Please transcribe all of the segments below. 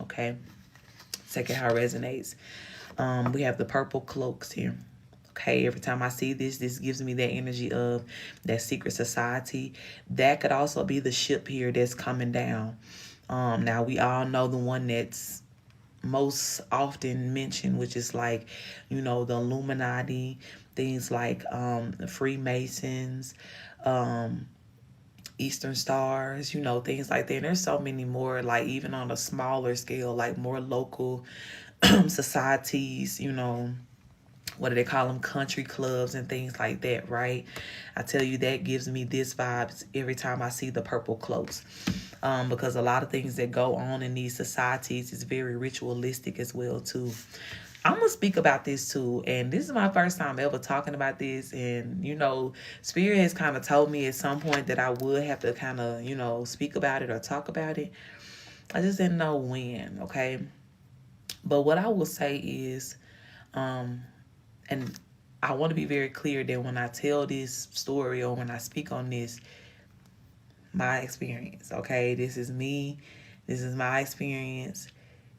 Okay, take it how it resonates. We have the purple cloaks here. Okay, every time I see this gives me that energy of that secret society. That could also be the ship here that's coming down. Now we all know the one that's most often mentioned, which is like, the Illuminati, things like the Freemasons, um, Eastern Stars, things like that. And there's so many more, like even on a smaller scale, like more local societies, what do they call them, country clubs and things like that, right? I tell you, that gives me this vibes every time I see the purple cloaks, because a lot of things that go on in these societies is very ritualistic as well too. I'm gonna speak about this too, and this is my first time ever talking about this. And Spirit has kind of told me at some point that I would have to kind of speak about it or talk about it. I just didn't know when. Okay, but what I will say is, um, and I want to be very clear that when I tell this story or when I speak on this, my experience, okay? This is me. This is my experience.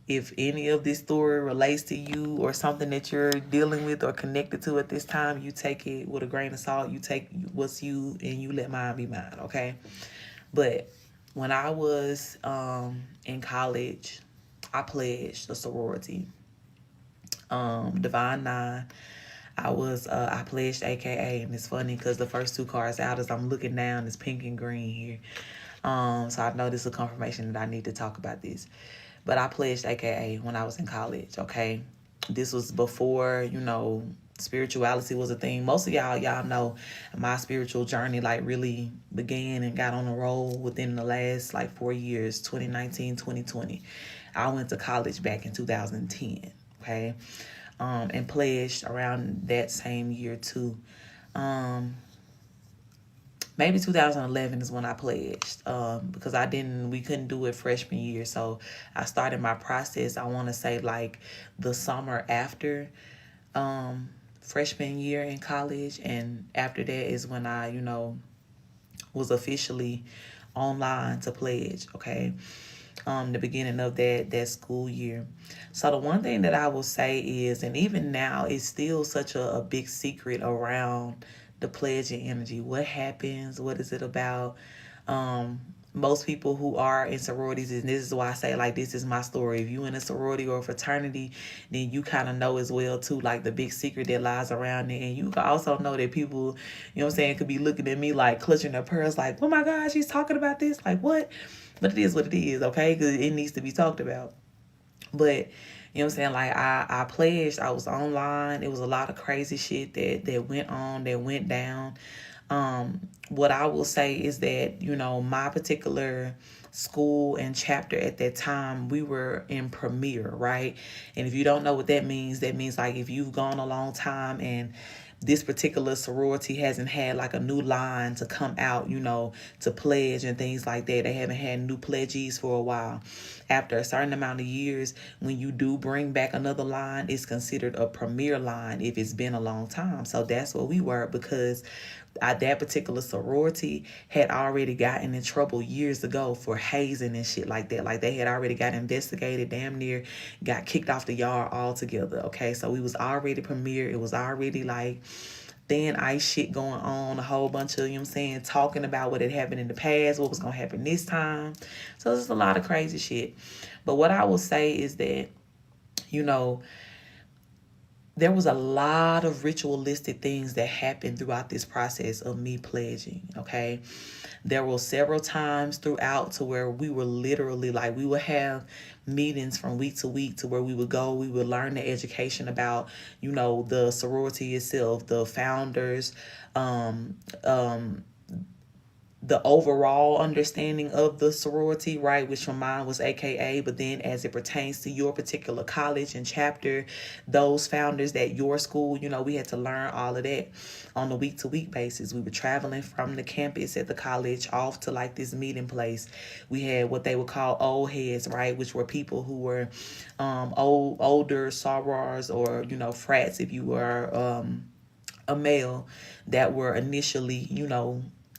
If any of this story relates to you or something that you're dealing with or connected to at this time, you take it with a grain of salt. You take what's you and you let mine be mine, okay? But when I was in college, I pledged a sorority, Divine Nine. I pledged AKA, and it's funny because the first two cards out as I'm looking down is pink and green here. So I know this is a confirmation that I need to talk about this. But I pledged AKA when I was in college, okay? This was before, spirituality was a thing. Most of y'all know my spiritual journey like really began and got on a roll within the last like 4 years, 2019, 2020. I went to college back in 2010, okay? And pledged around that same year too. Maybe 2011 is when I pledged, because we couldn't do it freshman year. So I started my process, I want to say like the summer after freshman year in college. And after that is when I, was officially online to pledge, okay? The beginning of that school year. So the one thing that I will say is, and even now, it's still such a big secret around the pledging energy. What happens? What is it about? Most people who are in sororities, and this is why I say like this is my story. If you in a sorority or a fraternity, then you kind of know as well too, like the big secret that lies around it. And you also know that people, could be looking at me like clutching their pearls, like, oh my God, she's talking about this, like what? But it is what it is, okay? Because it needs to be talked about. But like I pledged, I was online. It was a lot of crazy shit that went on, that went down. What I will say is that, my particular school and chapter at that time, we were in premiere, right? And if you don't know what that means like if you've gone a long time and this particular sorority hasn't had like a new line to come out, to pledge and things like that. They haven't had new pledgees for a while. After a certain amount of years, when you do bring back another line, it's considered a premier line if it's been a long time. So that's what we were, because that particular sorority had already gotten in trouble years ago for hazing and shit like that. Like they had already got investigated, damn near got kicked off the yard altogether. Okay, so we was already premiere. It was already like thin ice shit going on, a whole bunch of, talking about what had happened in the past, what was going to happen this time. So there's a lot of crazy shit. But what I will say is that, there was a lot of ritualistic things that happened throughout this process of me pledging, okay? There were several times throughout to where we were literally like, we would have meetings from week to week to where we would go, we would learn the education about, the sorority itself, the founders, the overall understanding of the sorority, right? Which for mine was AKA, but then as it pertains to your particular college and chapter, those founders at your school, we had to learn all of that on a week to week basis. We were traveling from the campus at the college off to like this meeting place. We had what they would call old heads, right? Which were people who were older sorors or, frats if you were a male that were initially,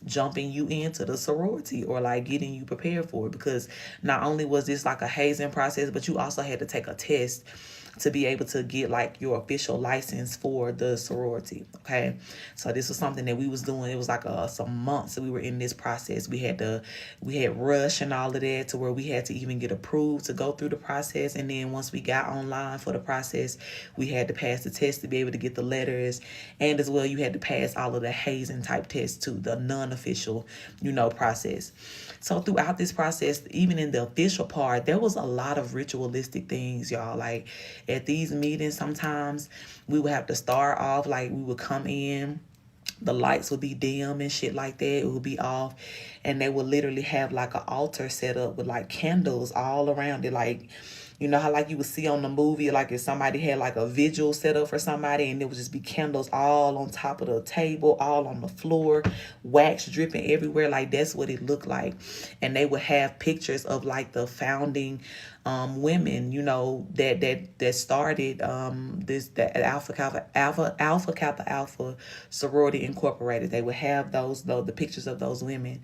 jumping you into the sorority or like getting you prepared for it, because not only was this like a hazing process, but you also had to take a test to be able to get like your official license for the sorority. Okay, so this was something that we was doing. It was like some months that we were in this process. We had rush and all of that to where we had to even get approved to go through the process, and then once we got online for the process, we had to pass the test to be able to get the letters, and as well you had to pass all of the hazing type tests too, the non-official process. So throughout this process, even in the official part, there was a lot of ritualistic things, y'all. Like at these meetings, sometimes we would have to start off like we would come in, the lights would be dim and shit like that. It would be off, and they would literally have like an altar set up with like candles all around it, like how like you would see on the movie, like if somebody had like a vigil set up for somebody, and there would just be candles all on top of the table, all on the floor, wax dripping everywhere. Like that's what it looked like. And they would have pictures of like the founding women, that started the Alpha Kappa Alpha sorority incorporated. They would have the pictures of those women,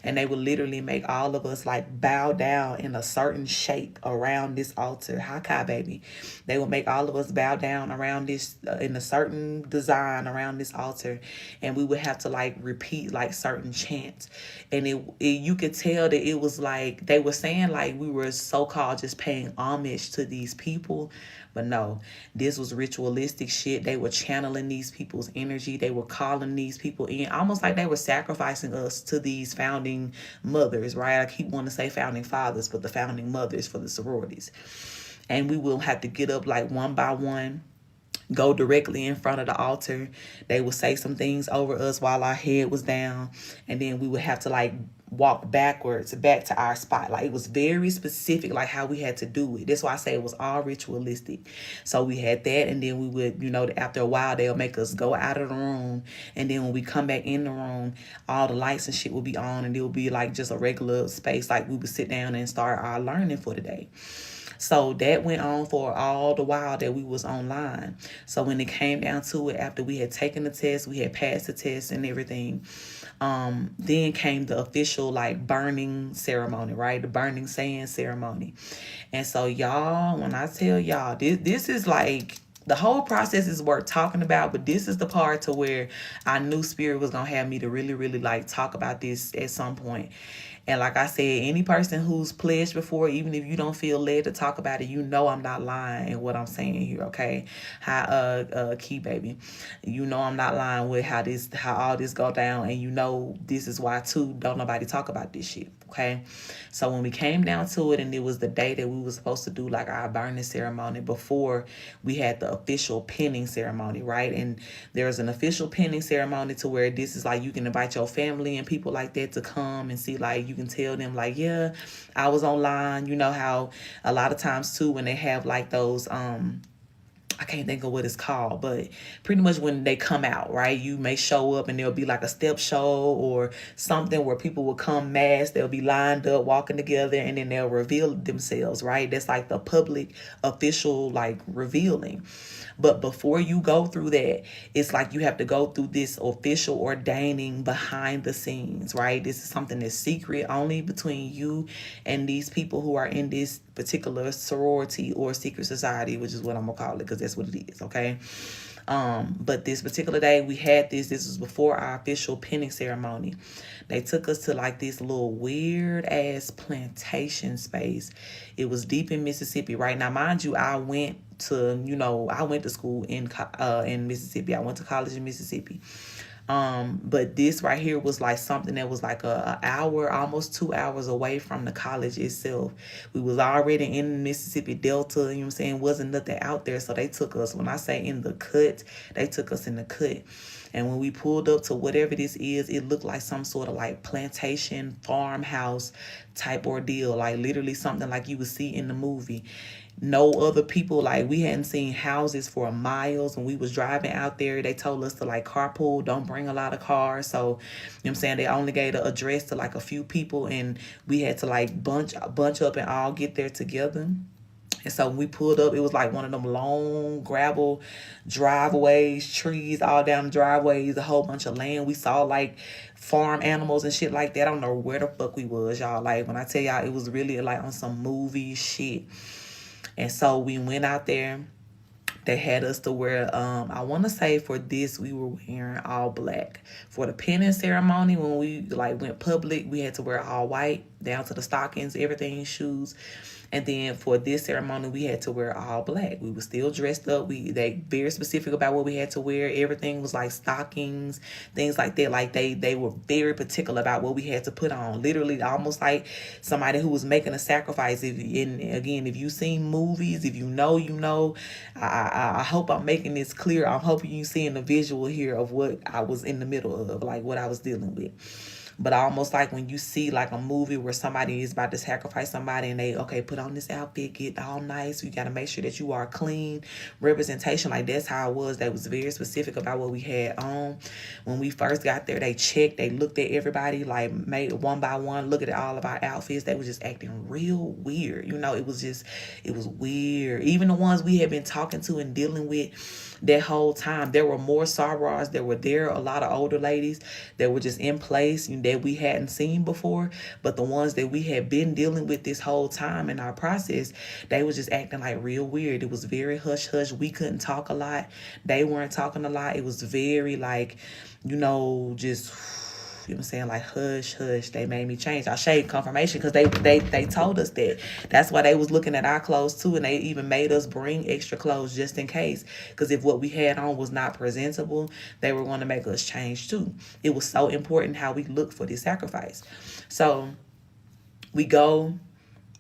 and they would literally make all of us like bow down in a certain shape around this altar. Hakai, baby. They would make all of us bow down around this in a certain design around this altar, and we would have to like repeat like certain chants. And you could tell that it was like they were saying like we were so-called just paying homage to these people. But no, this was ritualistic shit. They were channeling these people's energy. They were calling these people in, almost like they were sacrificing us to these founding mothers, right? I keep wanting to say founding fathers, but the founding mothers for the sororities. And we will have to get up like one by one, go directly in front of the altar. They would say some things over us while our head was down, and then we would have to like walk backwards back to our spot. Like it was very specific, like how we had to do it. That's why I say it was all ritualistic. So we had that, and then we would, after a while they'll make us go out of the room, and then when we come back in the room, all the lights and shit will be on, and it will be like just a regular space. Like we would sit down and start our learning for the day. So that went on for all the while that we was online. So when it came down to it, after we had taken the test, we had passed the test and everything, then came the official like burning ceremony, right? The burning sand ceremony. And so y'all, when I tell y'all, this is like, the whole process is worth talking about, but this is the part to where I knew Spirit was going to have me to really, really like talk about this at some point. And like I said, any person who's pledged before, even if you don't feel led to talk about it, I'm not lying in what I'm saying here, okay? Key baby, I'm not lying with how all this go down, and this is why too don't nobody talk about this shit, okay? So when we came down to it, and it was the day that we were supposed to do like our burning ceremony before we had the official pinning ceremony, right? And there's an official pinning ceremony to where this is like you can invite your family and people like that to come and see, like you can tell them like, yeah, I was online. You know how a lot of times too when they have like those I can't think of what it's called, but pretty much when they come out, right, you may show up and there'll be like a step show or something where people will come masked, they'll be lined up walking together, and then they'll reveal themselves, right? That's like the public official like revealing. But before you go through that, it's like you have to go through this official ordaining behind the scenes, right? This is something that's secret only between you and these people who are in this particular sorority or secret society, which is what I'm gonna call it, because that's what it is, okay? But this particular day we had this was before our official pinning ceremony. They took us to like this little weird ass plantation space. It was deep in Mississippi, right? Now, mind you, I went to school in Mississippi. I went to college in Mississippi. But this right here was like something that was like a hour, almost 2 hours away from the college itself. We was already in the Mississippi Delta, you know what I'm saying? Wasn't nothing out there. So they took us, when I say in the cut, they took us in the cut. And when we pulled up to whatever this is, it looked like some sort of like plantation, farmhouse type ordeal. Like literally something like you would see in the movie. No other people, like we hadn't seen houses for miles. When we was driving out there, they told us to like carpool, don't bring a lot of cars. So, you know what I'm saying, they only gave the address to like a few people, and we had to like bunch up and all get there together. And so when we pulled up, it was like one of them long gravel driveways, trees all down the driveways, a whole bunch of land. We saw like farm animals and shit like that. I don't know where the fuck we was, y'all. Like when I tell y'all, it was really like on some movie shit. And so we went out there. They had us to wear, I want to say for this, we were wearing all black. For the pinning ceremony, when we like went public, we had to wear all white down to the stockings, everything, shoes. And then for this ceremony, we had to wear all black. We were still dressed up. They very specific about what we had to wear. Everything was like stockings, things like that. Like they were very particular about what we had to put on. Literally, almost like somebody who was making a sacrifice. If you've seen movies, if you know, you know. I hope I'm making this clear. I'm hoping you seeing the visual here of what I was in the middle of, like what I was dealing with. But almost like when you see like a movie where somebody is about to sacrifice somebody and they, okay, put on this outfit, get all nice. You got to make sure that you are clean. Representation, like that's how it was. They was very specific about what we had on. When we first got there, they checked. They looked at everybody, like made one by one, look at all of our outfits. They were just acting real weird. You know, it was weird. Even the ones we had been talking to and dealing with that whole time, there were more sorors that were there, a lot of older ladies that were just in place that we hadn't seen before. But the ones that we had been dealing with this whole time in our process, they was just acting like real weird. It was very hush hush. We couldn't talk a lot. They weren't talking a lot. It was very like, you know, just, you know what I'm saying, like hush hush. They made me change. I shade confirmation because they told us that. That's why they was looking at our clothes too, and they even made us bring extra clothes just in case. Because if what we had on was not presentable, they were going to make us change too. It was so important how we looked for this sacrifice. So we go.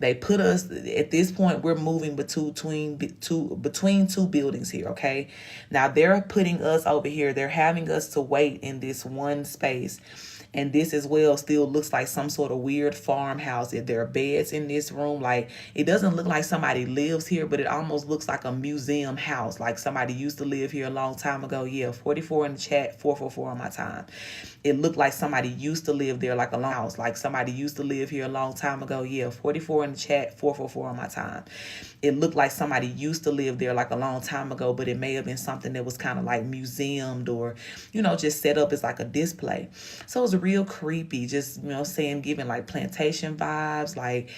They put us, at this point, we're moving between two buildings here, okay? Now, they're putting us over here. They're having us to wait in this one space. And this as well still looks like some sort of weird farmhouse. If there are beds in this room, like it doesn't look like somebody lives here, but it almost looks like a museum house. Like somebody used to live here a long time ago. Yeah, 44 in the chat, 444 on my time. It looked like somebody used to live there like a long house. Like somebody used to live here a long time ago. Yeah, 44 in the chat, 444 on my time. It looked like somebody used to live there like a long time ago, but it may have been something that was kind of like museumed or, you know, just set up as like a display. So it was real creepy, just, you know, saying, giving like plantation vibes, like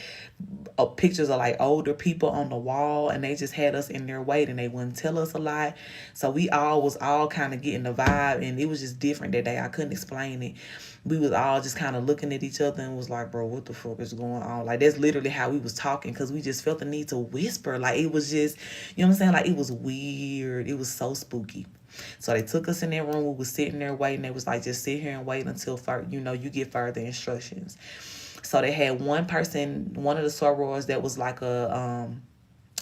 pictures of like older people on the wall, and they just had us in their waiting. They wouldn't tell us a lot. So we all was kind of getting the vibe, and it was just different that day. I couldn't explain it. We was all just kind of looking at each other and was like, bro, what the fuck is going on? Like, that's literally how we was talking, because we just felt the need to whisper. Like, it was just, you know what I'm saying? Like, it was weird. It was so spooky. So they took us in that room. We was sitting there waiting. They was like, just sit here and wait until, you know, you get further instructions. So they had one person, one of the sorors that was like a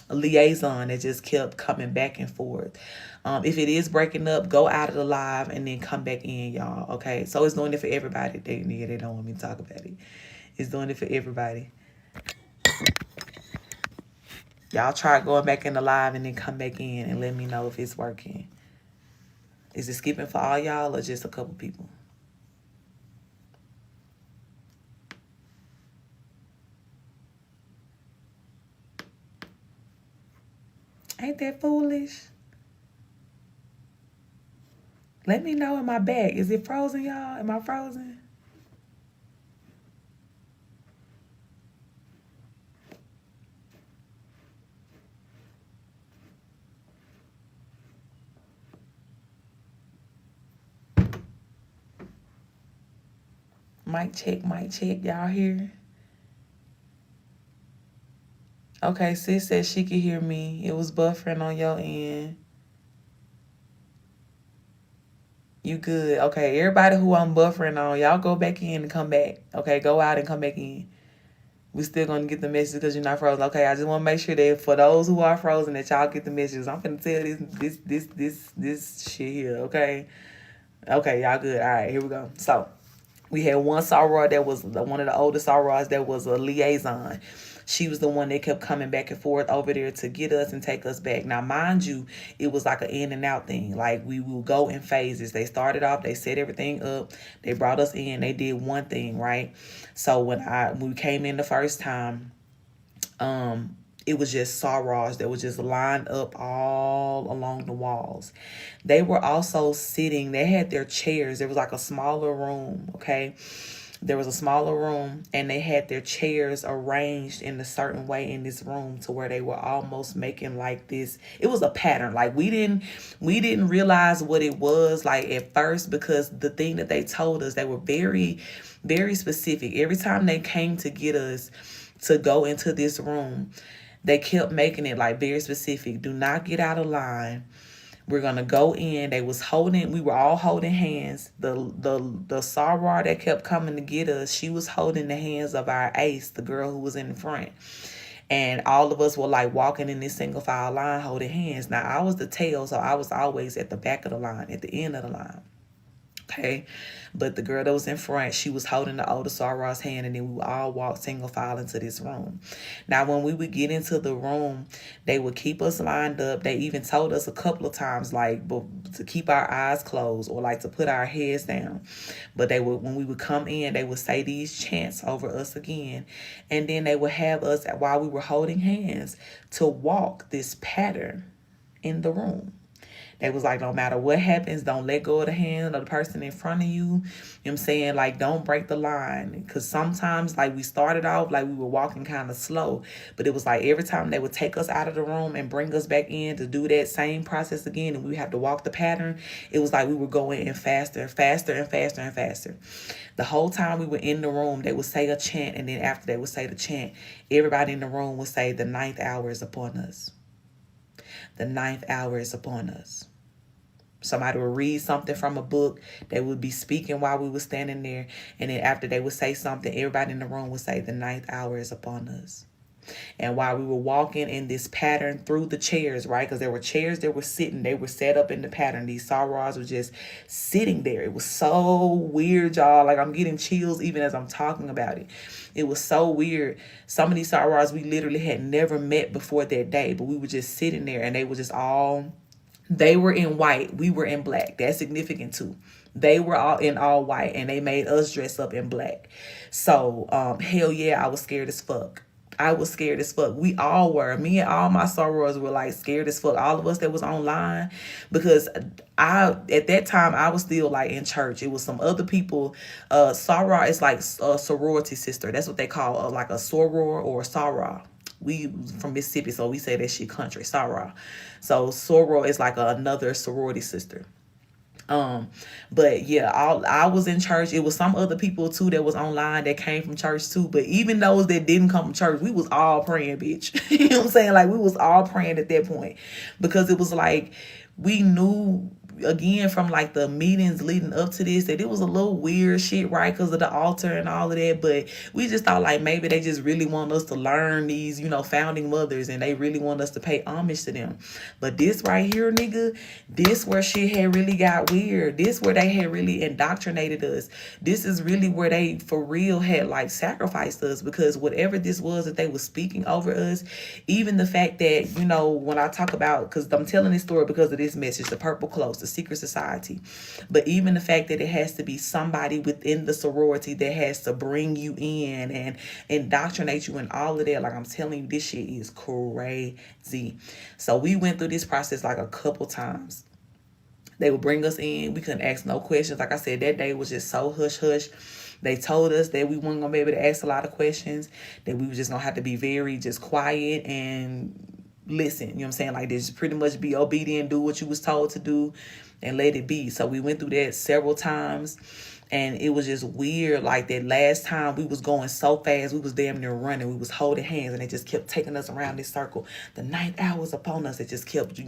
liaison that just kept coming back and forth. If it is breaking up, go out of the live and then come back in, y'all. Okay, so it's doing it for everybody. They don't want me to talk about it. It's doing it for everybody. Y'all try going back in the live and then come back in and let me know if it's working. Is it skipping for all y'all or just a couple people? Ain't that foolish? Let me know in my back. Is it frozen, y'all? Am I frozen? Mic check, mic check. Y'all hear? Okay, sis said she could hear me. It was buffering on your end. You good. Okay, everybody who I'm buffering on, y'all go back in and come back. Okay, go out and come back in. We still gonna get the message because you're not frozen. Okay, I just want to make sure that for those who are frozen, that y'all get the messages. I'm finna tell this shit here. Okay, y'all good. All right, here we go. So we had one soror that was one of the oldest sorors that was a liaison. She was the one that kept coming back and forth over there to get us and take us back. Now, mind you, it was like an in and out thing. Like, we will go in phases. They started off, they set everything up. They brought us in. They did one thing, right? So when we came in the first time, it was just sorors that was just lined up all along the walls. They were also sitting, they had their chairs. There was like a smaller room, okay? There was a smaller room, and they had their chairs arranged in a certain way in this room to where they were almost making like this. It was a pattern. Like we didn't realize what it was like at first, because the thing that they told us, they were very, very specific. Every time they came to get us to go into this room, they kept making it like very specific. Do not get out of line. We're gonna go in. We were all holding hands. The soror that kept coming to get us, she was holding the hands of our ace, the girl who was in the front. And all of us were like walking in this single file line holding hands. Now I was the tail, so I was always at the back of the line, at the end of the line. Okay. But the girl that was in front, she was holding the older soror's hand, and then we would all walk single file into this room. Now, when we would get into the room, they would keep us lined up. They even told us a couple of times, like, to keep our eyes closed or like to put our heads down. But when we would come in, they would say these chants over us again. And then they would have us, while we were holding hands, to walk this pattern in the room. They was like, no matter what happens, don't let go of the hand of the person in front of you. You know what I'm saying? Like, don't break the line. Because sometimes, like, we started off like we were walking kind of slow. But it was like every time they would take us out of the room and bring us back in to do that same process again, and we have to walk the pattern, it was like we were going in faster and faster and faster and faster. The whole time we were in the room, they would say a chant. And then after they would say the chant, everybody in the room would say, the 9th hour is upon us. The 9th hour is upon us. Somebody would read something from a book. They would be speaking while we were standing there. And then after they would say something, everybody in the room would say, the 9th hour is upon us. And while we were walking in this pattern through the chairs, right? Because there were chairs that were sitting. They were set up in the pattern. These sorors were just sitting there. It was so weird, y'all. Like, I'm getting chills even as I'm talking about it. It was so weird. Some of these sorors we literally had never met before that day. But we were just sitting there, and they were just all... They were in white. We were in black. That's significant too. They were all in all white, and they made us dress up in black. So, hell yeah, I was scared as fuck. I was scared as fuck. We all were. Me and all my sorors were like scared as fuck. All of us that was online, because at that time I was still like in church. It was some other people. Soror is like a sorority sister. That's what they call like a soror or a soror. We from Mississippi, so we say that shit country, soror. So soror is like another sorority sister. But yeah, I was in church. It was some other people too that was online that came from church too. But even those that didn't come from church, we was all praying, bitch. You know what I'm saying? Like, we was all praying at that point, because it was like we knew, again, from like the meetings leading up to this, that it was a little weird shit, right? Because of the altar and all of that. But we just thought like maybe they just really want us to learn these, founding mothers, and they really want us to pay homage to them. But this right here, nigga, this where shit had really got weird. This where they had really indoctrinated us. This is really where they for real had like sacrificed us, because whatever this was that they were speaking over us, even the fact that, when I talk about, because I'm telling this story because of this message, the purple cloaks, the secret society, but even the fact that it has to be somebody within the sorority that has to bring you in and indoctrinate you and all of that. Like, I'm telling you, this shit is crazy. So we went through this process like a couple times. They would bring us in. We couldn't ask no questions. Like I said, that day was just so hush hush. They told us that we weren't going to be able to ask a lot of questions, that we were just going to have to be very just quiet and listen. You know what I'm saying? Like, just pretty much be obedient, do what you was told to do, and let it be. So we went through that several times, and it was just weird. Like, that last time we was going so fast, we was damn near running. We was holding hands, and they just kept taking us around this circle. The 9th hour was upon us. It just kept,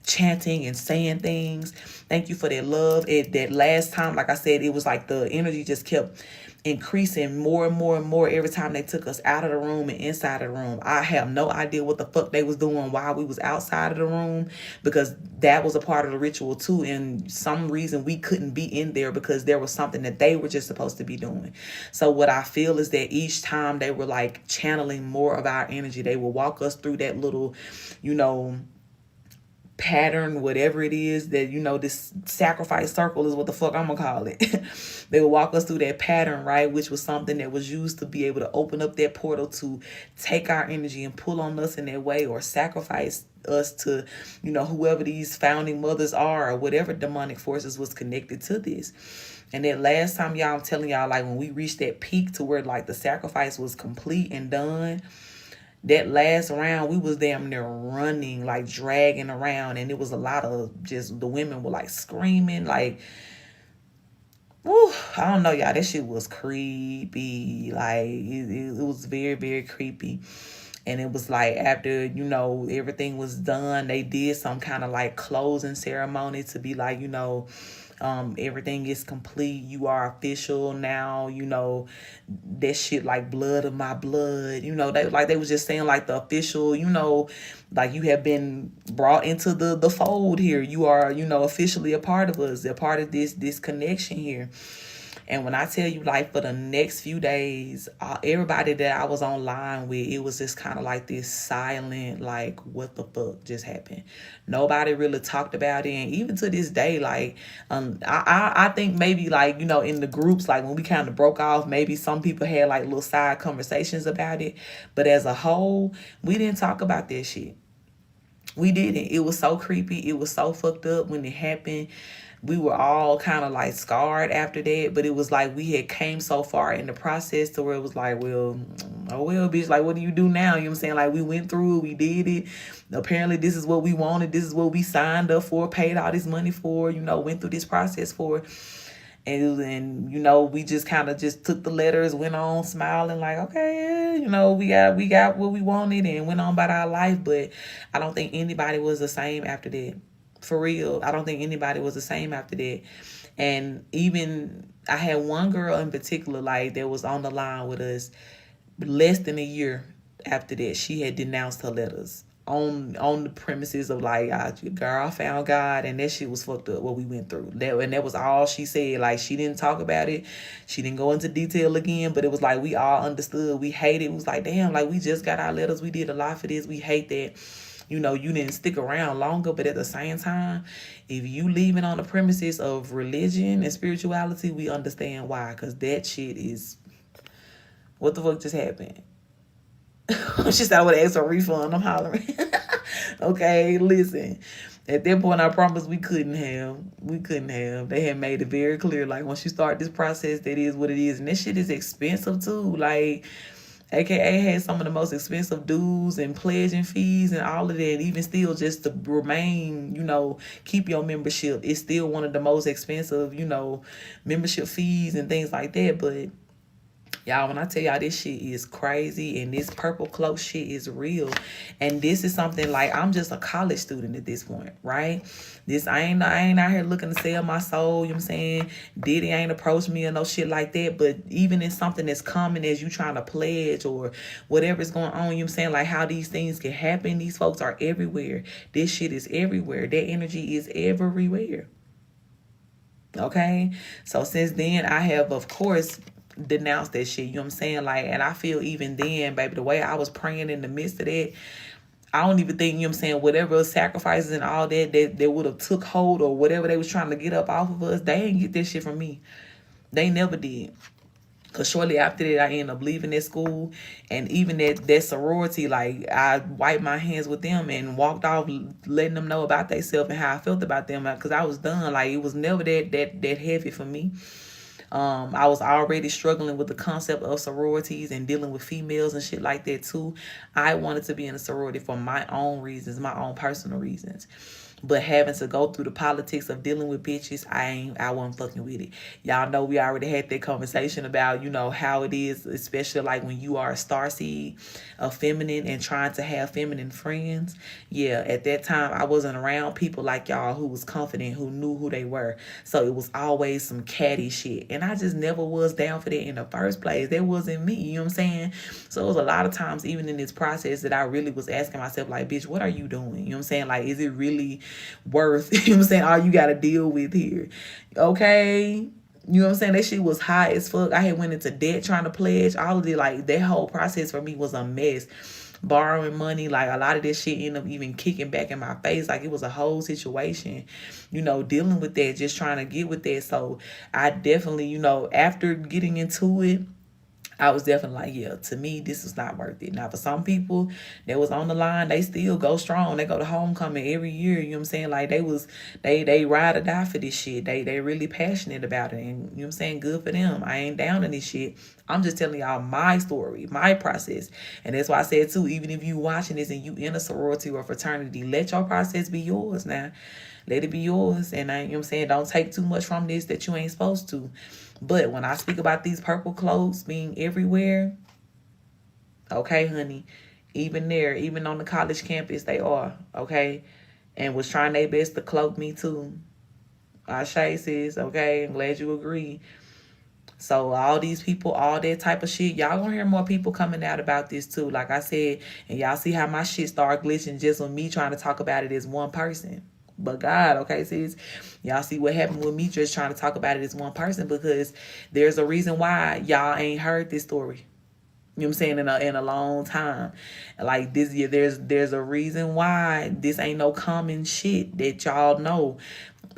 chanting and saying things. Thank you for that love. That last time, like I said, it was like the energy just kept increasing more and more and more every time they took us out of the room and inside of the room. I have no idea what the fuck they was doing while we was outside of the room, because that was a part of the ritual too. And some reason we couldn't be in there because there was something that they were just supposed to be doing. So what I feel is that each time they were like channeling more of our energy. They would walk us through that little, pattern, whatever it is that, this sacrifice circle is what the fuck I'm gonna call it. They would walk us through that pattern, right? Which was something that was used to be able to open up that portal to take our energy and pull on us in that way, or sacrifice us to, whoever these founding mothers are, or whatever demonic forces was connected to this. And that last time, y'all, I'm telling y'all, like when we reached that peak to where like the sacrifice was complete and done, that last round, we was damn near running, like dragging around. And it was a lot of just, the women were like screaming, like, whew, I don't know, y'all. That shit was creepy. Like, it was very, very creepy. And it was like after, everything was done, they did some kind of like closing ceremony to be like, everything is complete. You are official now. That shit like blood of my blood. They was just saying like the official, like you have been brought into the fold here. You are, officially a part of us, a part of this connection here. And when I tell you, like, for the next few days, everybody that I was online with, it was just kind of like this silent, like, what the fuck just happened? Nobody really talked about it. And even to this day, like, I think maybe, like, in the groups, like, when we kind of broke off, maybe some people had, like, little side conversations about it. But as a whole, we didn't talk about that shit. We didn't. It was so creepy. It was so fucked up when it happened. We were all kind of like scarred after that, but it was like we had came so far in the process to where it was like, well, oh well, bitch, like what do you do now? You know what I'm saying? Like we went through it, we did it. Apparently this is what we wanted, this is what we signed up for, paid all this money for, went through this process for. And we just kind of just took the letters, went on smiling like, okay, we got what we wanted and went on about our life. But I don't think anybody was the same after that. For real, I don't think anybody was the same after that. And even I had one girl in particular, like, that was on the line with us less than a year after that. She had denounced her letters on the premises of like, girl, I found God, and that shit was fucked up what we went through. That was all she said. Like, she didn't talk about it. She didn't go into detail again, but it was like we all understood. We hated it. It was like, damn, like we just got our letters. We did a lot for this. We hate that. You didn't stick around longer, but at the same time, if you leaving on the premises of religion and spirituality, we understand why, because that shit is, what the fuck just happened? She said I would ask for a refund. I'm hollering. Okay, listen. At that point, I promise we couldn't have. They had made it very clear, like, once you start this process, that is what it is. And this shit is expensive, too. Like, AKA had some of the most expensive dues and pledging fees and all of that. And even still, just to remain, keep your membership, it's still one of the most expensive, membership fees and things like that. But y'all, when I tell y'all this shit is crazy and this purple cloak shit is real. And this is something like, I'm just a college student at this point, right? I ain't out here looking to sell my soul, you know what I'm saying? Diddy ain't approached me or no shit like that. But even in something as common as you trying to pledge or whatever's going on, you know what I'm saying? Like how these things can happen. These folks are everywhere. This shit is everywhere. That energy is everywhere. Okay? So since then, I have, of course, denounce that shit, you know what I'm saying? Like, and I feel even then, baby, the way I was praying in the midst of that, I don't even think, you know what I'm saying, whatever sacrifices and all that would have took hold or whatever they was trying to get up off of us, they ain't get this shit from me. They never did. Because shortly after that, I ended up leaving that school. And even that sorority, like, I wiped my hands with them and walked off, letting them know about themselves and how I felt about them. Because I was done. Like, it was never that heavy for me. I was already struggling with the concept of sororities and dealing with females and shit like that too. I wanted to be in a sorority for my own reasons, my own personal reasons. But having to go through the politics of dealing with bitches, I wasn't fucking with it. Y'all know we already had that conversation about, how it is, especially like when you are a starseed, a feminine, and trying to have feminine friends. Yeah, at that time, I wasn't around people like y'all who was confident, who knew who they were. So it was always some catty shit. And I just never was down for that in the first place. That wasn't me, you know what I'm saying? So it was a lot of times, even in this process, that I really was asking myself, like, bitch, what are you doing? You know what I'm saying? Like, is it really worth, you know what I'm saying, all you gotta deal with here? Okay, you know what I'm saying? That shit was high as fuck. I had went into debt trying to pledge. All of it, like, that whole process for me was a mess. borrowing money. Like, a lot of this shit ended up even kicking back in my face. Like, it was a whole situation, dealing with that, just trying to get with that. So I definitely, after getting into it, I was definitely like, yeah, to me, this is not worth it. Now, for some people that was on the line, they still go strong. They go to homecoming every year. You know what I'm saying? Like, they ride or die for this shit. They really passionate about it. And, you know what I'm saying? Good for them. I ain't down in this shit. I'm just telling y'all my story, my process. And that's why I said, too, even if you watching this and you in a sorority or fraternity, let your process be yours now. Let it be yours. And you know what I'm saying? Don't take too much from this that you ain't supposed to. But when I speak about these purple cloaks being everywhere, okay, honey, even there, even on the college campus, they are, okay? And was trying their best to cloak me too. Ashay, sis, okay? I'm glad you agree. So all these people, all that type of shit, y'all gonna hear more people coming out about this too. Like I said, and y'all see how my shit started glitching just with me trying to talk about it as one person. But God, okay, sis, y'all see what happened with me just trying to talk about it as one person, because there's a reason why y'all ain't heard this story. You know what I'm saying? In a long time. Like this year, there's a reason why this ain't no common shit that y'all know.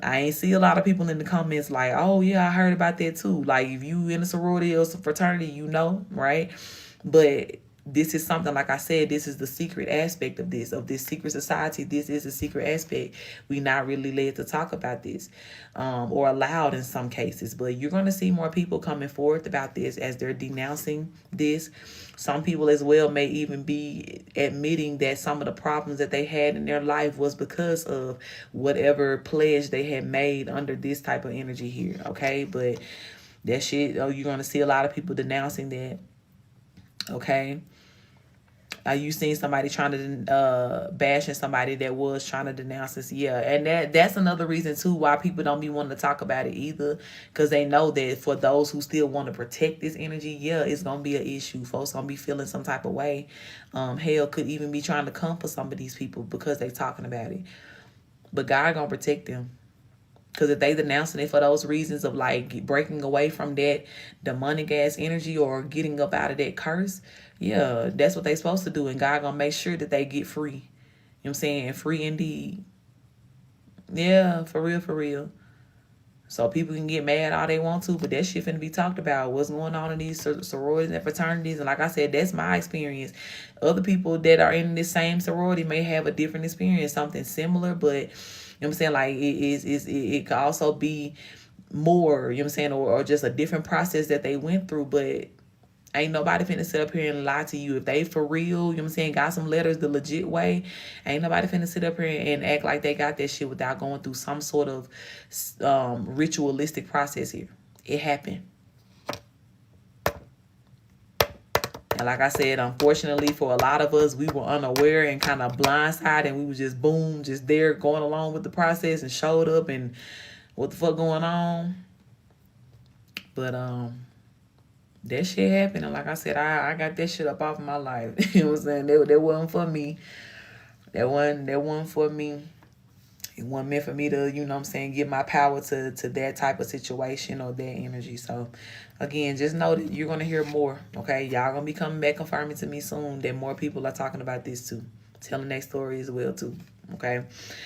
I ain't see a lot of people in the comments like, oh yeah, I heard about that too. Like, if you in a sorority or fraternity, right? But this is something, like I said, this is the secret aspect of this secret society. This is a secret aspect. We not really led to talk about this, or allowed in some cases. But you're going to see more people coming forth about this as they're denouncing this. Some people as well may even be admitting that some of the problems that they had in their life was because of whatever pledge they had made under this type of energy here, okay? But that shit, you're going to see a lot of people denouncing that, okay? You seen somebody trying to bashing somebody that was trying to denounce this. Yeah, and that's another reason too why people don't be wanting to talk about it either, because they know that for those who still want to protect this energy, yeah, it's gonna be an issue. Folks gonna be feeling some type of way. Hell, could even be trying to come for some of these people because they talking about it. But God gonna protect them. Because if they denouncing it for those reasons of like breaking away from that demonic ass energy or getting up out of that curse, yeah, that's what they supposed to do. And God gonna make sure that they get free. You know what I'm saying? Free indeed. Yeah, for real, for real. So people can get mad all they want to, but that shit finna be talked about. What's going on in these sororities and fraternities. And like I said, that's my experience. Other people that are in this same sorority may have a different experience, something similar, but you know what I'm saying? Like it could also be more, you know what I'm saying, or just a different process that they went through. But ain't nobody finna sit up here and lie to you. If they for real, you know what I'm saying, got some letters the legit way, ain't nobody finna sit up here and act like they got that shit without going through some sort of ritualistic process here. It happened. And like I said, unfortunately for a lot of us, we were unaware and kind of blindsided, and we was just boom, just there going along with the process and showed up and what the fuck going on. But that shit happened, and like I said, I got that shit up off of my life. You know what I'm saying? That wasn't for me. That wasn't for me. It wasn't meant for me to, you know what I'm saying, give my power to that type of situation or that energy. So again, just know that you're gonna hear more. Okay, y'all gonna be coming back confirming to me soon that more people are talking about this too, telling their story as well too. Okay.